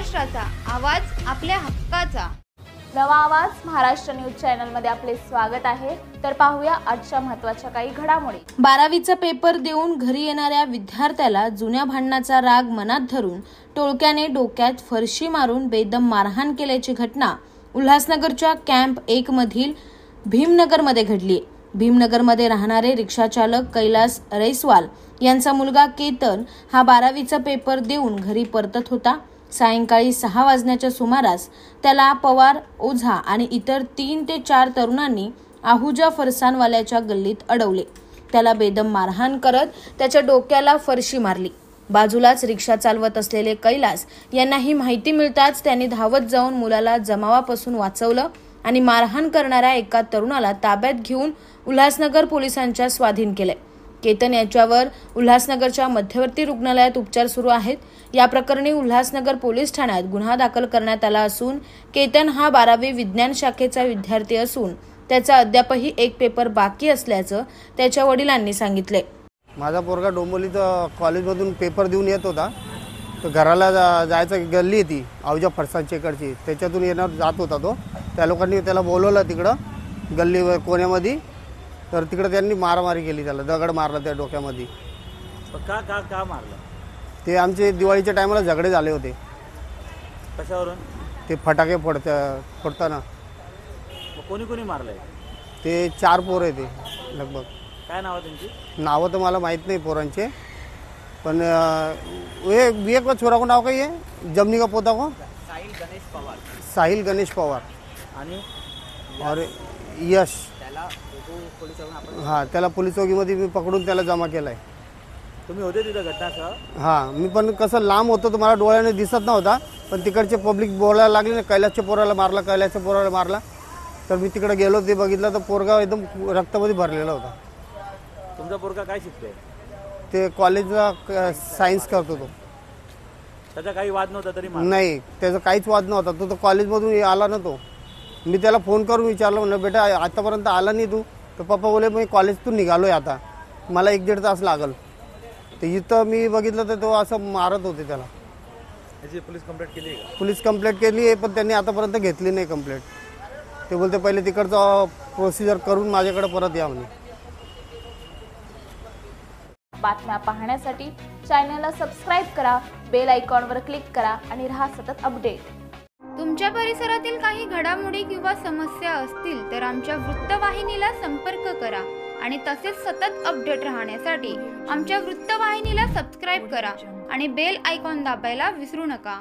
महाराष्ट्राचा आवाज, आपल्या हक्काचा. नवा आवाज महाराष्ट्र न्यूज चॅनल मध्ये आपले स्वागत आहे. तर पाहूया आजच्या महत्त्वाच्या काही घडामोडी. 12वीचा पेपर देऊन घरी येणाऱ्या विद्यार्थ्याला जुन्या भांडणाचा राग मनात धरून टोळक्याने डोक्यात फरशी मारून बेदम मारहाण केल्याची घटना उल्हासनगरच्या कॅम्प 1 मधील भीमनगरमध्ये घडली. भीमनगरमध्ये राहणारे रिक्षाचालक कैलास रैसवाल यांचा मुलगा केतन हा 12वीचा पेपर देऊन घरी परतत होता. सायंकाळी 6 वाजण्याच्या सुमारास त्याला पवार, ओझा आणि इतर 3 ते 4 तरुणांनी आहुजा फरसाणवाल्याच्या गल्लीत अडवले. त्याला बेदम मारहाण करत त्याच्या डोक्याला फरशी मारली. बाजूलाच रिक्षा चालवत असलेले कैलास यांना ही माहिती मिळताच त्यांनी धावत जाऊन मुलाला जमावापासून वाचवलं आणि मारहाण करणाऱ्या एका तरुणाला ताब्यात घेऊन उल्हासनगर पोलिसांच्या स्वाधीन केले. केतन याच्यावर उल्हासनगरच्या मध्यवर्ती रुग्णालयात उपचार सुरू आहेत. या प्रकरणी उल्हासनगर पोलीस ठाण्यात गुन्हा दाखल करण्यात आला असून केतन हा 12वी विज्ञान शाखेचा विद्यार्थी असून त्याचा अद्यापही एक पेपर बाकी असल्याचं त्याच्या वडिलांनी सांगितले. माझा पोरगा डोंबिवलीचा कॉलेजमधून पेपर देऊन येत होता. तो घराला जायचं गल्ली होती आहुजा फरसाणचेकडची, त्याच्यातून येणार जात होता तो. त्या लोकांनी त्याला बोलवलं तिकडं गल्लीवर कोण्यामध्ये, तर तिकडे त्यांनी मारामारी केली, त्याला दगड मारला त्या डोक्यामध्ये. का मारलं? ते आमचे दिवाळीच्या टायमाला झगडे झाले होते. कशावरून? ते फटाके फोडताना. कोणी कोणी मारलंय? ते 4 पोरं आहे ते लगभग. काय नाव त्यांची? नावं तर मला माहीत नाही पोरांचे, पण एक छोरा को नाव काही आहे, जमनी का पोता को साहिल गणेश पवार आणि और यश. हां, त्याला पोलीस चौकीमध्ये मी पकडून त्याला जमा केला आहे. तुम्ही होते तिथं घटनास्थळ? हां, मी पण कसं लांब होतो तर मला डोळ्याने दिसत नव्हता, पण तिकडचे पब्लिक बोलायला लागले ना, कैलासच्या पोराला मारला, कैलासच्या पोराला मारला. तर मी तिकडे गेलो, ते बघितलं तर पोरगा एकदम रक्तामध्ये भरलेला होता. तुमचा पोरगा काय शिकतोय? ते कॉलेजला सायन्स करतो. तो त्याचा काही वाद नव्हता तरी? नाही, त्याचा काहीच वाद नव्हता. तो कॉलेजमधून आला ना. तो मी त्याला फोन करून विचारलं, म्हणलं बेटा आतापर्यंत आला नाही तू? तर पप्पा बोले मी कॉलेजतून निघालो आहे, आता मला 1-1.5 तास लागल. तर इथं मी बघितलं तर तो असं मारत होते त्याला. याची पोलीस कंप्लेंट केली आहे? पोलीस कंप्लेंट केली आहे, पण त्यांनी आतापर्यंत घेतली नाही कंप्लेंट. ते बोलते पहिले तिकडचं प्रोसिजर करून माझ्याकडे परत या म्हणे. बातम्या पाहण्यासाठी चॅनलला सबस्क्राईब करा, बेल आयकॉनवर क्लिक करा आणि रहा सतत अपडेट. तुमच्या परिसरातील काही घडामोडी किंवा समस्या असतील तर आमच्या वृत्तवाहिनीला संपर्क करा आणि तसेच सतत अपडेट राहण्यासाठी आमच्या वृत्तवाहिनीला सबस्क्राईब करा आणि बेल आयकॉन दाबायला विसरू नका.